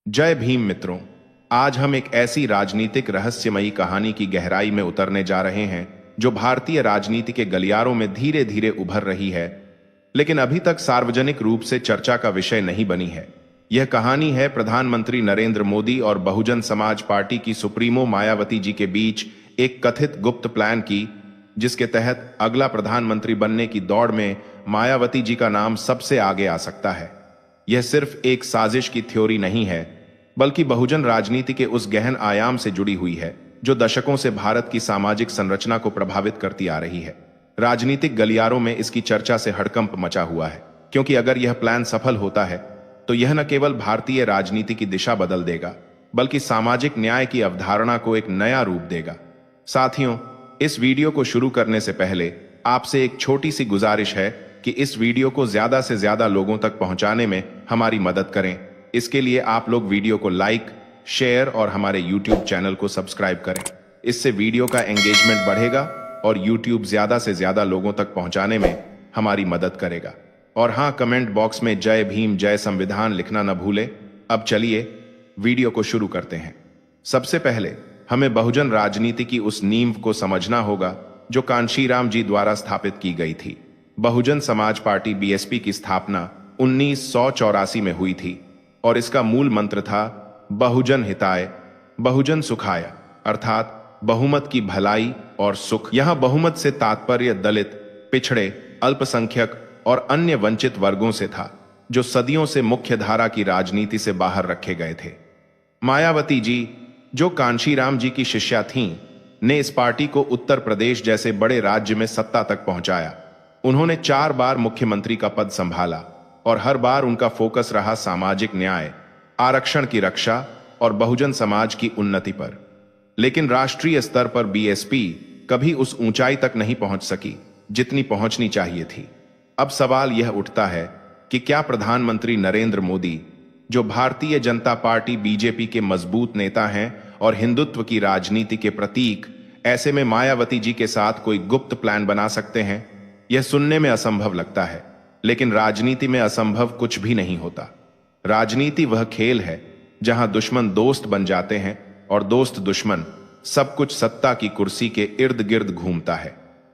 जय भीम मित्रों। आज हम एक ऐसी राजनीतिक रहस्यमयी कहानी की गहराई में उतरने जा रहे हैं जो भारतीय राजनीति के गलियारों में धीरे धीरे उभर रही है, लेकिन अभी तक सार्वजनिक रूप से चर्चा का विषय नहीं बनी है। यह कहानी है प्रधानमंत्री नरेंद्र मोदी और बहुजन समाज पार्टी की सुप्रीमो मायावती जी के बीच एक कथित गुप्त प्लान की, जिसके तहत अगला प्रधानमंत्री बनने की दौड़ में मायावती जी का नाम सबसे आगे आ सकता है। यह सिर्फ एक साजिश की थ्योरी नहीं है, बल्कि बहुजन राजनीति के उस गहन आयाम से जुड़ी हुई है जो दशकों से भारत की सामाजिक संरचना को प्रभावित करती आ रही है। राजनीतिक गलियारों में इसकी चर्चा से हड़कंप मचा हुआ है, क्योंकि अगर यह प्लान सफल होता है तो यह न केवल भारतीय राजनीति की दिशा बदल देगा, बल्कि सामाजिक न्याय की अवधारणा को एक नया रूप देगा। साथियों, इस वीडियो को शुरू करने से पहले आपसे एक छोटी सी गुजारिश है कि इस वीडियो को ज्यादा से ज्यादा लोगों तक पहुंचाने में हमारी मदद करें। इसके लिए आप लोग वीडियो को लाइक, शेयर और हमारे YouTube चैनल को सब्सक्राइब करें। इससे वीडियो का एंगेजमेंट बढ़ेगा और YouTube ज्यादा से ज्यादा लोगों तक पहुंचाने में हमारी मदद करेगा। और हाँ, कमेंट बॉक्स में जय भीम जय संविधान लिखना न भूलें। अब चलिए वीडियो को शुरू करते हैं। सबसे पहले हमें बहुजन राजनीति की उस नींव को समझना होगा जो कांशीराम जी द्वारा स्थापित की गई थी। बहुजन समाज पार्टी BSP की स्थापना 1984 में हुई थी और इसका मूल मंत्र था बहुजन हिताय बहुजन सुखाय, अर्थात बहुमत की भलाई और सुख। यहां बहुमत से तात्पर्य दलित, पिछड़े, अल्पसंख्यक और अन्य वंचित वर्गों से था, जो सदियों से मुख्य धारा की राजनीति से बाहर रखे गए थे। मायावती जी, जो कांशीराम जी की शिष्या थीं, ने इस पार्टी को उत्तर प्रदेश जैसे बड़े राज्य में सत्ता तक पहुंचाया। उन्होंने 4 बार मुख्यमंत्री का पद संभाला और हर बार उनका फोकस रहा सामाजिक न्याय, आरक्षण की रक्षा और बहुजन समाज की उन्नति पर। लेकिन राष्ट्रीय स्तर पर BSP कभी उस ऊंचाई तक नहीं पहुंच सकी जितनी पहुंचनी चाहिए थी। अब सवाल यह उठता है कि क्या प्रधानमंत्री नरेंद्र मोदी, जो भारतीय जनता पार्टी BJP के मजबूत नेता हैं और हिंदुत्व की राजनीति के प्रतीक, ऐसे में मायावती जी के साथ कोई गुप्त प्लान बना सकते हैं? यह सुनने में असंभव लगता है, लेकिन राजनीति में असंभव कुछ भी नहीं होता। राजनीति वह खेल है जहां दुश्मन दोस्त बन जाते हैं और दोस्त दुश्मन, सब कुछ सत्ता की कुर्सी के इर्द गिर्द घूमता है।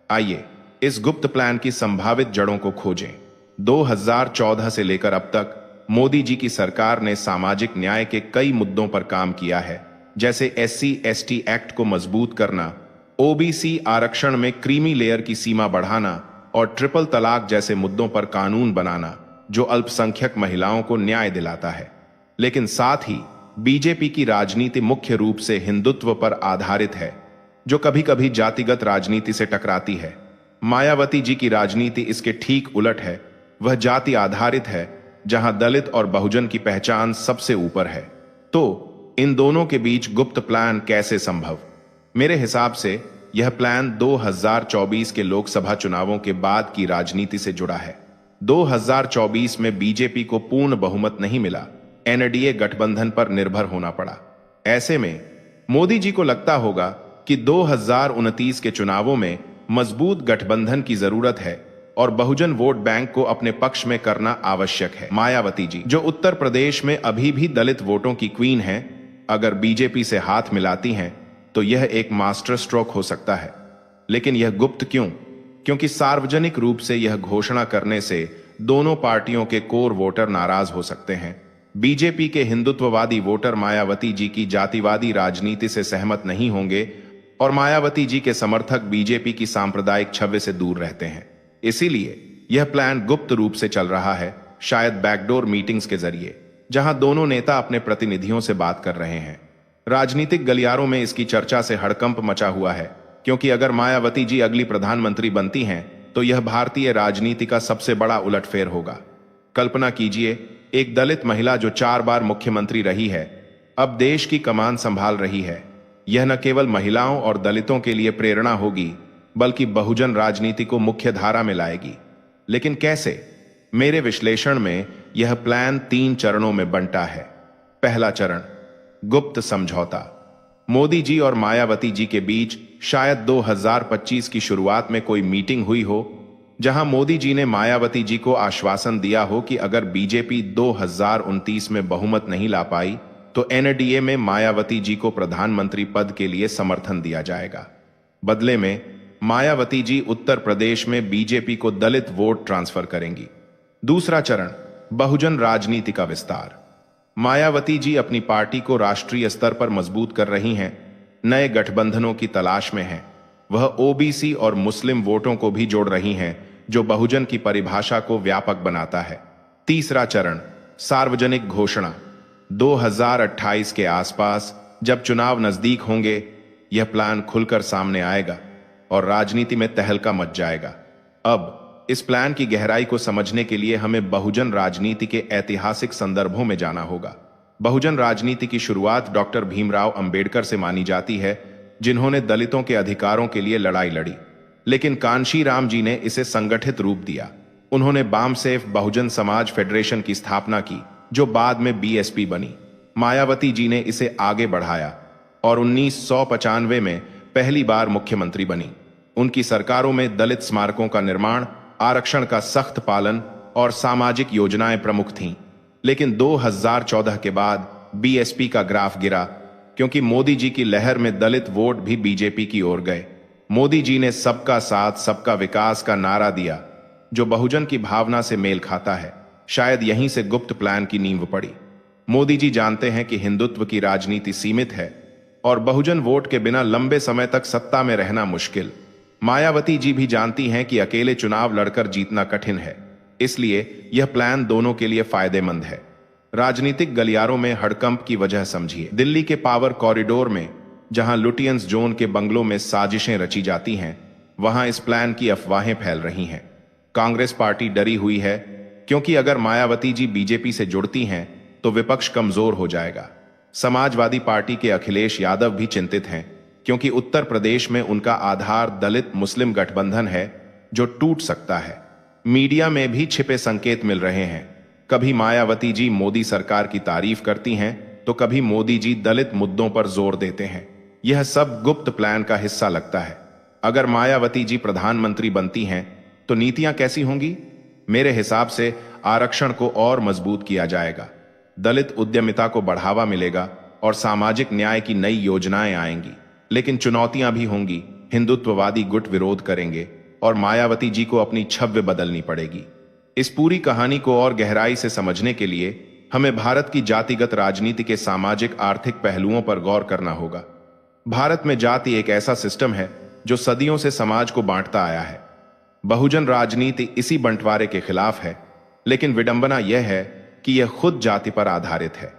आइए इस गुप्त प्लान की संभावित जड़ों को खोजें। 2014 से लेकर अब तक मोदी जी की सरकार ने सामाजिक न्याय के कई मुद्दों पर काम किया है, जैसे SC/ST एक्ट को मजबूत करना, OBC आरक्षण में क्रीमी लेयर की सीमा बढ़ाना और ट्रिपल तलाक जैसे मुद्दों पर कानून बनाना, जो अल्पसंख्यक महिलाओं को न्याय दिलाता है। लेकिन साथ ही BJP की राजनीति मुख्य रूप से हिंदुत्व पर आधारित है, जो कभी कभी जातिगत राजनीति से टकराती है। मायावती जी की राजनीति इसके ठीक उलट है। वह जाति आधारित है, जहां दलित और बहुजन की पहचान सबसे ऊपर है। तो इन दोनों के बीच गुप्त प्लान कैसे संभव? मेरे हिसाब से यह प्लान 2024 के लोकसभा चुनावों के बाद की राजनीति से जुड़ा है। 2024 में BJP को पूर्ण बहुमत नहीं मिला, NDA गठबंधन पर निर्भर होना पड़ा। ऐसे में मोदी जी को लगता होगा कि 2029 के चुनावों में मजबूत गठबंधन की जरूरत है और बहुजन वोट बैंक को अपने पक्ष में करना आवश्यक है। मायावती जी, जो उत्तर प्रदेश में अभी भी दलित वोटों की क्वीन हैं, अगर BJP से हाथ मिलाती हैं तो यह एक मास्टर स्ट्रोक हो सकता है। लेकिन यह गुप्त क्यों? क्योंकि सार्वजनिक रूप से यह घोषणा करने से दोनों पार्टियों के कोर वोटर नाराज हो सकते हैं। BJP के हिंदुत्ववादी वोटर मायावती जी की जातिवादी राजनीति से सहमत नहीं होंगे और मायावती जी के समर्थक BJP की सांप्रदायिक छवि से दूर रहते हैं। इसीलिए यह प्लान गुप्त रूप से चल रहा है, शायद बैकडोर मीटिंग्स के जरिए, जहां दोनों नेता अपने प्रतिनिधियों से बात कर रहे हैं। राजनीतिक गलियारों में इसकी चर्चा से हड़कंप मचा हुआ है, क्योंकि अगर मायावती जी अगली प्रधानमंत्री बनती हैं तो यह भारतीय राजनीति का सबसे बड़ा उलटफेर होगा। कल्पना कीजिए, एक दलित महिला जो 4 बार मुख्यमंत्री रही है, अब देश की कमान संभाल रही है। यह न केवल महिलाओं और दलितों के लिए प्रेरणा होगी, बल्कि बहुजन राजनीति को मुख्य धारा में लाएगी। लेकिन कैसे? मेरे विश्लेषण में यह प्लान 3 चरणों में बंटा है। पहला चरण, गुप्त समझौता। मोदी जी और मायावती जी के बीच शायद 2025 की शुरुआत में कोई मीटिंग हुई हो, जहां मोदी जी ने मायावती जी को आश्वासन दिया हो कि अगर BJP 2029 में बहुमत नहीं ला पाई तो एनडीए में मायावती जी को प्रधानमंत्री पद के लिए समर्थन दिया जाएगा। बदले में मायावती जी उत्तर प्रदेश में बीजेपी को दलित वोट ट्रांसफर करेंगी। दूसरा चरण, बहुजन राजनीति का विस्तार। मायावती जी अपनी पार्टी को राष्ट्रीय स्तर पर मजबूत कर रही हैं, नए गठबंधनों की तलाश में हैं। वह ओबीसी और मुस्लिम वोटों को भी जोड़ रही हैं, जो बहुजन की परिभाषा को व्यापक बनाता है। तीसरा चरण, सार्वजनिक घोषणा। 2028 के आसपास जब चुनाव नजदीक होंगे, यह प्लान खुलकर सामने आएगा और राजनीति में तहलका मच जाएगा। अब इस प्लान की गहराई को समझने के लिए हमें बहुजन राजनीति के ऐतिहासिक संदर्भों में जाना होगा। बहुजन राजनीति की शुरुआत डॉक्टर भीमराव अंबेडकर से मानी जाती है, जिन्होंने दलितों के अधिकारों के लिए लड़ाई लड़ी। लेकिन कांशीराम जी ने इसे संगठित रूप दिया। उन्होंने बामसेफ बहुजन समाज फेडरेशन की स्थापना की, जो बाद में बीएसपी बनी। मायावती जी ने इसे आगे बढ़ाया और 1995 में पहली बार मुख्यमंत्री बनी। उनकी सरकारों में दलित स्मारकों का निर्माण, आरक्षण का सख्त पालन और सामाजिक योजनाएं प्रमुख थीं। लेकिन 2014 के बाद बीएसपी का ग्राफ गिरा, क्योंकि मोदी जी की लहर में दलित वोट भी बीजेपी की ओर गए। मोदी जी ने सबका साथ सबका विकास का नारा दिया, जो बहुजन की भावना से मेल खाता है। शायद यहीं से गुप्त प्लान की नींव पड़ी। मोदी जी जानते हैं कि हिंदुत्व की राजनीति सीमित है और बहुजन वोट के बिना लंबे समय तक सत्ता में रहना मुश्किल। मायावती जी भी जानती हैं कि अकेले चुनाव लड़कर जीतना कठिन है, इसलिए यह प्लान दोनों के लिए फायदेमंद है। राजनीतिक गलियारों में हड़कंप की वजह समझिए। दिल्ली के पावर कॉरिडोर में, जहां लुटियंस जोन के बंगलों में साजिशें रची जाती हैं, वहां इस प्लान की अफवाहें फैल रही हैं। कांग्रेस पार्टी डरी हुई है, क्योंकि अगर मायावती जी बीजेपी से जुड़ती हैं तो विपक्ष कमजोर हो जाएगा। समाजवादी पार्टी के अखिलेश यादव भी चिंतित हैं, क्योंकि उत्तर प्रदेश में उनका आधार दलित मुस्लिम गठबंधन है, जो टूट सकता है। मीडिया में भी छिपे संकेत मिल रहे हैं। कभी मायावती जी मोदी सरकार की तारीफ करती हैं, तो कभी मोदी जी दलित मुद्दों पर जोर देते हैं। यह सब गुप्त प्लान का हिस्सा लगता है। अगर मायावती जी प्रधानमंत्री बनती हैं, तो नीतियां कैसी होंगी? मेरे हिसाब से आरक्षण को और मजबूत किया जाएगा, दलित उद्यमिता को बढ़ावा मिलेगा और सामाजिक न्याय की नई योजनाएं आएंगी। लेकिन चुनौतियां भी होंगी। हिंदुत्ववादी गुट विरोध करेंगे और मायावती जी को अपनी छवि बदलनी पड़ेगी। इस पूरी कहानी को और गहराई से समझने के लिए हमें भारत की जातिगत राजनीति के सामाजिक आर्थिक पहलुओं पर गौर करना होगा। भारत में जाति एक ऐसा सिस्टम है जो सदियों से समाज को बांटता आया है। बहुजन राजनीति इसी बंटवारे के खिलाफ है, लेकिन विडंबना यह है कि यह खुद जाति पर आधारित है।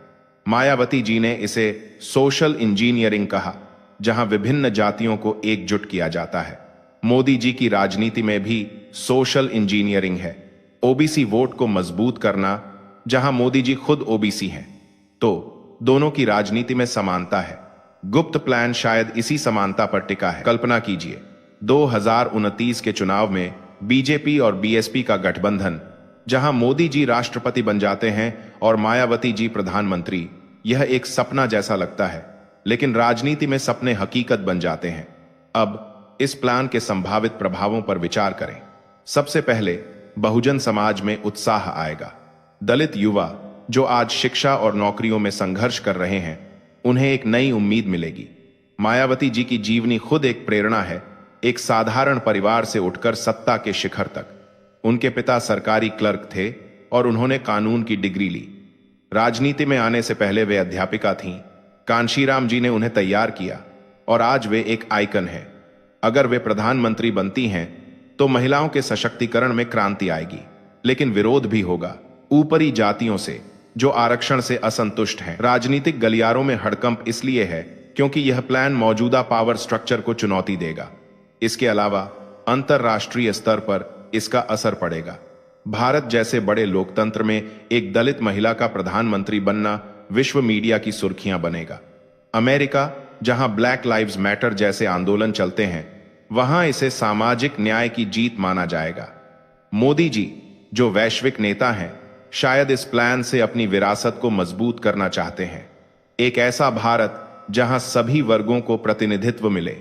मायावती जी ने इसे सोशल इंजीनियरिंग कहा, जहां विभिन्न जातियों को एकजुट किया जाता है। मोदी जी की राजनीति में भी सोशल इंजीनियरिंग है, ओबीसी वोट को मजबूत करना, जहां मोदी जी खुद ओबीसी हैं। तो दोनों की राजनीति में समानता है। गुप्त प्लान शायद इसी समानता पर टिका है। कल्पना कीजिए, 2029 के चुनाव में बीजेपी और बीएसपी का गठबंधन, जहां मोदी जी राष्ट्रपति बन जाते हैं और मायावती जी प्रधानमंत्री। यह एक सपना जैसा लगता है, लेकिन राजनीति में सपने हकीकत बन जाते हैं। अब इस प्लान के संभावित प्रभावों पर विचार करें। सबसे पहले बहुजन समाज में उत्साह आएगा। दलित युवा जो आज शिक्षा और नौकरियों में संघर्ष कर रहे हैं, उन्हें एक नई उम्मीद मिलेगी। मायावती जी की जीवनी खुद एक प्रेरणा है, एक साधारण परिवार से उठकर सत्ता के शिखर तक। उनके पिता सरकारी क्लर्क थे और उन्होंने कानून की डिग्री ली। राजनीति में आने से पहले वे अध्यापिका थीं। कांशीराम जी ने उन्हें तैयार किया और आज वे एक आइकन है। अगर वे प्रधानमंत्री बनती हैं, तो महिलाओं के सशक्तिकरण में क्रांति आएगी, लेकिन विरोध भी होगा ऊपरी जातियों से, जो आरक्षण से असंतुष्ट हैं। राजनीतिक गलियारों में हड़कंप इसलिए है क्योंकि यह प्लान मौजूदा पावर स्ट्रक्चर को चुनौती देगा। इसके अलावा अंतरराष्ट्रीय स्तर पर इसका असर पड़ेगा। भारत जैसे बड़े लोकतंत्र में एक दलित महिला का प्रधानमंत्री बनना विश्व मीडिया की सुर्खियां बनेगा। अमेरिका, जहां ब्लैक लाइव्स मैटर जैसे आंदोलन चलते हैं, वहां इसे सामाजिक न्याय की जीत माना जाएगा। मोदी जी, जो वैश्विक नेता हैं, शायद इस प्लान से अपनी विरासत को मजबूत करना चाहते हैं। एक ऐसा भारत जहां सभी वर्गों को प्रतिनिधित्व मिले।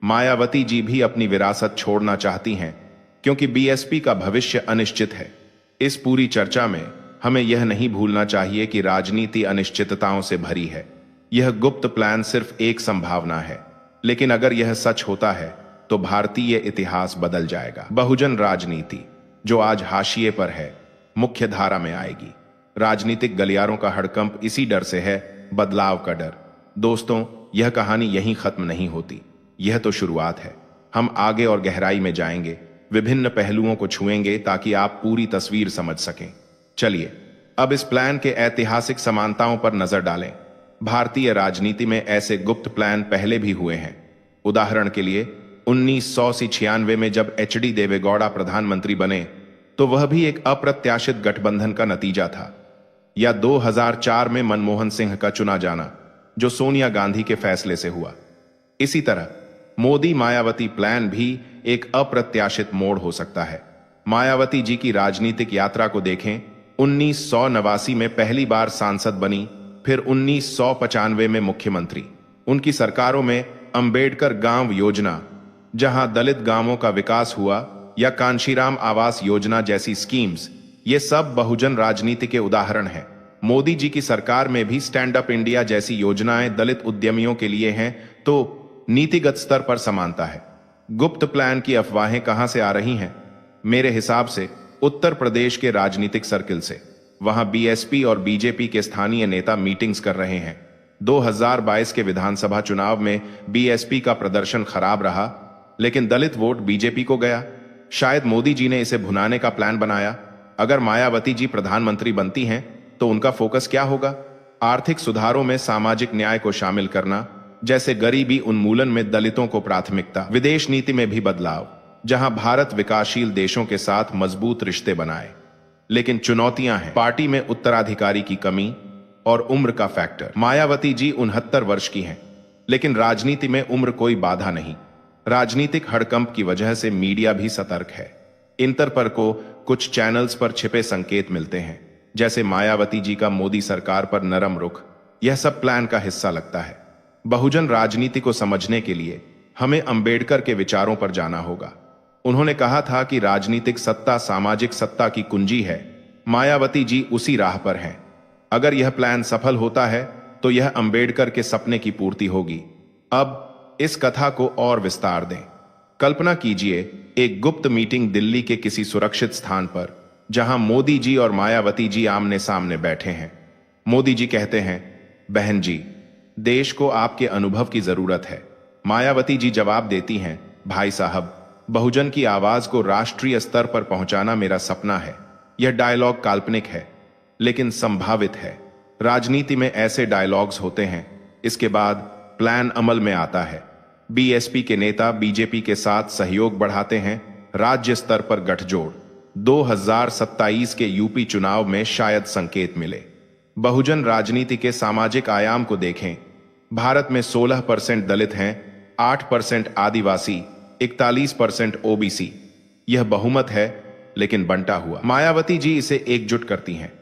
मायावती जी भी अपनी विरासत छोड़ना चाहती हैं, क्योंकि बीएसपी का भविष्य अनिश्चित है। इस पूरी चर्चा में हमें यह नहीं भूलना चाहिए कि राजनीति अनिश्चितताओं से भरी है। यह गुप्त प्लान सिर्फ एक संभावना है, लेकिन अगर यह सच होता है तो भारतीय इतिहास बदल जाएगा। बहुजन राजनीति, जो आज हाशिए पर है, मुख्य धारा में आएगी। राजनीतिक गलियारों का हड़कंप इसी डर से है, बदलाव का डर। दोस्तों, यह कहानी यहीं खत्म नहीं होती। यह तो शुरुआत है। हम आगे और गहराई में जाएंगे, विभिन्न पहलुओं को छुएंगे ताकि आप पूरी तस्वीर समझ सकें। चलिए अब इस प्लान के ऐतिहासिक समानताओं पर नजर डालें। भारतीय राजनीति में ऐसे गुप्त प्लान पहले भी हुए हैं। उदाहरण के लिए 1996 में जब एचडी देवेगौड़ा प्रधानमंत्री बने तो वह भी एक अप्रत्याशित गठबंधन का नतीजा था। या 2004 में मनमोहन सिंह का चुना जाना, जो सोनिया गांधी के फैसले से हुआ। इसी तरह मोदी मायावती प्लान भी एक अप्रत्याशित मोड़ हो सकता है। मायावती जी की राजनीतिक यात्रा को देखें। 1989 में पहली बार सांसद बनी, फिर 1995 में मुख्यमंत्री। उनकी सरकारों में अंबेडकर गांव योजना, जहां दलित गांवों का विकास हुआ, या कांशीराम आवास योजना जैसी स्कीम्स, ये सब बहुजन राजनीति के उदाहरण हैं। मोदी जी की सरकार में भी स्टैंड अप इंडिया जैसी योजनाएं दलित उद्यमियों के लिए हैं, तो नीतिगत स्तर पर समानता है। गुप्त प्लान की अफवाहें कहां से आ रही हैं? मेरे हिसाब से उत्तर प्रदेश के राजनीतिक सर्किल से। वहां बीएसपी और बीजेपी के स्थानीय नेता मीटिंग्स कर रहे हैं। 2022 के विधानसभा चुनाव में बीएसपी का प्रदर्शन खराब रहा, लेकिन दलित वोट बीजेपी को गया। शायद मोदी जी ने इसे भुनाने का प्लान बनाया। अगर मायावती जी प्रधानमंत्री बनती हैं तो उनका फोकस क्या होगा? आर्थिक सुधारों में सामाजिक न्याय को शामिल करना, जैसे गरीबी उन्मूलन में दलितों को प्राथमिकता। विदेश नीति में भी बदलाव, जहां भारत विकासशील देशों के साथ मजबूत रिश्ते बनाए। लेकिन चुनौतियां हैं। पार्टी में उत्तराधिकारी की कमी और उम्र का फैक्टर। मायावती जी 69 वर्ष की हैं, लेकिन राजनीति में उम्र कोई बाधा नहीं। राजनीतिक हड़कंप की वजह से मीडिया भी सतर्क है। इंटरपल को कुछ चैनल्स पर छिपे संकेत मिलते हैं, जैसे मायावती जी का मोदी सरकार पर नरम रुख। यह सब प्लान का हिस्सा लगता है। बहुजन राजनीति को समझने के लिए हमें अंबेडकर के विचारों पर जाना होगा। उन्होंने कहा था कि राजनीतिक सत्ता सामाजिक सत्ता की कुंजी है। मायावती जी उसी राह पर हैं। अगर यह प्लान सफल होता है तो यह अंबेडकर के सपने की पूर्ति होगी। अब इस कथा को और विस्तार दें। कल्पना कीजिए एक गुप्त मीटिंग दिल्ली के किसी सुरक्षित स्थान पर, जहां मोदी जी और मायावती जी आमने सामने बैठे हैं। मोदी जी कहते हैं, बहन जी, देश को आपके अनुभव की जरूरत है। मायावती जी जवाब देती हैं, भाई साहब, बहुजन की आवाज को राष्ट्रीय स्तर पर पहुंचाना मेरा सपना है। यह डायलॉग काल्पनिक है, लेकिन संभावित है। राजनीति में ऐसे डायलॉग्स होते हैं। इसके बाद प्लान अमल में आता है। बीएसपी के नेता बीजेपी के साथ सहयोग बढ़ाते हैं। राज्य स्तर पर गठजोड़। 2027 के यूपी चुनाव में शायद संकेत मिले। बहुजन राजनीति के सामाजिक आयाम को देखें। भारत में 16% दलित हैं, 8% आदिवासी, 41% ओबीसी। यह बहुमत है, लेकिन बंटा हुआ। मायावती जी इसे एकजुट करती हैं।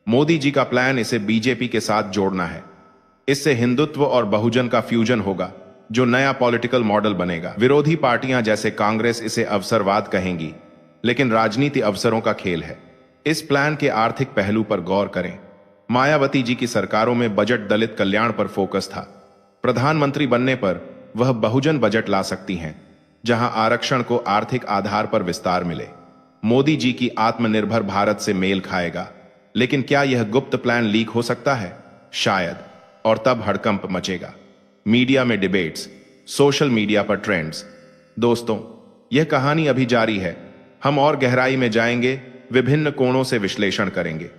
मोदी जी का प्लान इसे बीजेपी के साथ जोड़ना है। इससे हिंदुत्व और बहुजन का फ्यूजन होगा, जो नया पॉलिटिकल मॉडल बनेगा। विरोधी पार्टियां जैसे कांग्रेस इसे अवसरवाद कहेंगी, लेकिन राजनीति अवसरों का खेल है। इस प्लान के आर्थिक पहलू पर गौर करें। मायावती जी की सरकारों में बजट दलित कल्याण पर फोकस था। प्रधानमंत्री बनने पर वह बहुजन बजट ला सकती हैं, जहां आरक्षण को आर्थिक आधार पर विस्तार मिले। मोदी जी की आत्मनिर्भर भारत से मेल खाएगा। लेकिन क्या यह गुप्त प्लान लीक हो सकता है? शायद, और तब हड़कंप मचेगा। मीडिया में डिबेट्स, सोशल मीडिया पर ट्रेंड्स। दोस्तों, यह कहानी अभी जारी है। हम और गहराई में जाएंगे, विभिन्न कोणों से विश्लेषण करेंगे।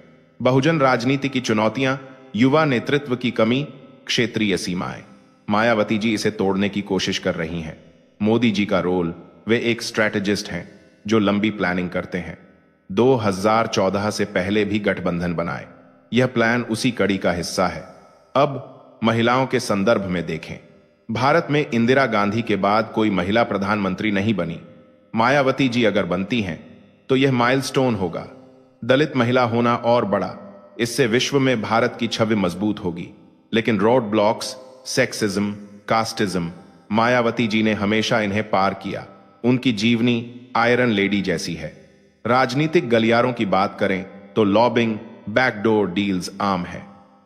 बहुजन राजनीति की चुनौतियां, युवा नेतृत्व की कमी, क्षेत्रीय सीमाएं। मायावती जी इसे तोड़ने की कोशिश कर रही हैं। मोदी जी का रोल, वे एक स्ट्रैटेजिस्ट हैं जो लंबी प्लानिंग करते हैं। 2014 से पहले भी गठबंधन बनाए। यह प्लान उसी कड़ी का हिस्सा है। अब महिलाओं के संदर्भ में देखें। भारत में इंदिरा गांधी के बाद कोई महिला प्रधानमंत्री नहीं बनी। मायावती जी अगर बनती हैं तो यह माइलस्टोन होगा। दलित महिला होना और बड़ा। इससे विश्व में भारत की छवि मजबूत होगी। लेकिन road blocks, sexism, casteism, Mayawati ji ने हमेशा इन्हें पार किया। उनकी जीवनी आयरन लेडी जैसी है। राजनीतिक गलियारों की बात करें तो लॉबिंग, बैकडोर डील्स आम है।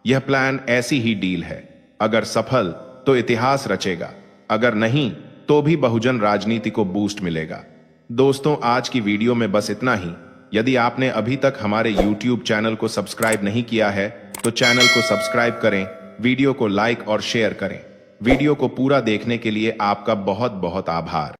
यह प्लान ऐसी ही डील है, अगर सफल तो इतिहास रचेगा, अगर नहीं तो भी बहुजन राजनीति को बूस्ट मिलेगा। दोस्तों, आज की वीडियो में बस इतना ही। यदि आपने अभी तक हमारे YouTube चैनल को सब्सक्राइब नहीं किया है तो चैनल को सब्सक्राइब करें, वीडियो को लाइक और शेयर करें। वीडियो को पूरा देखने के लिए आपका बहुत बहुत आभार।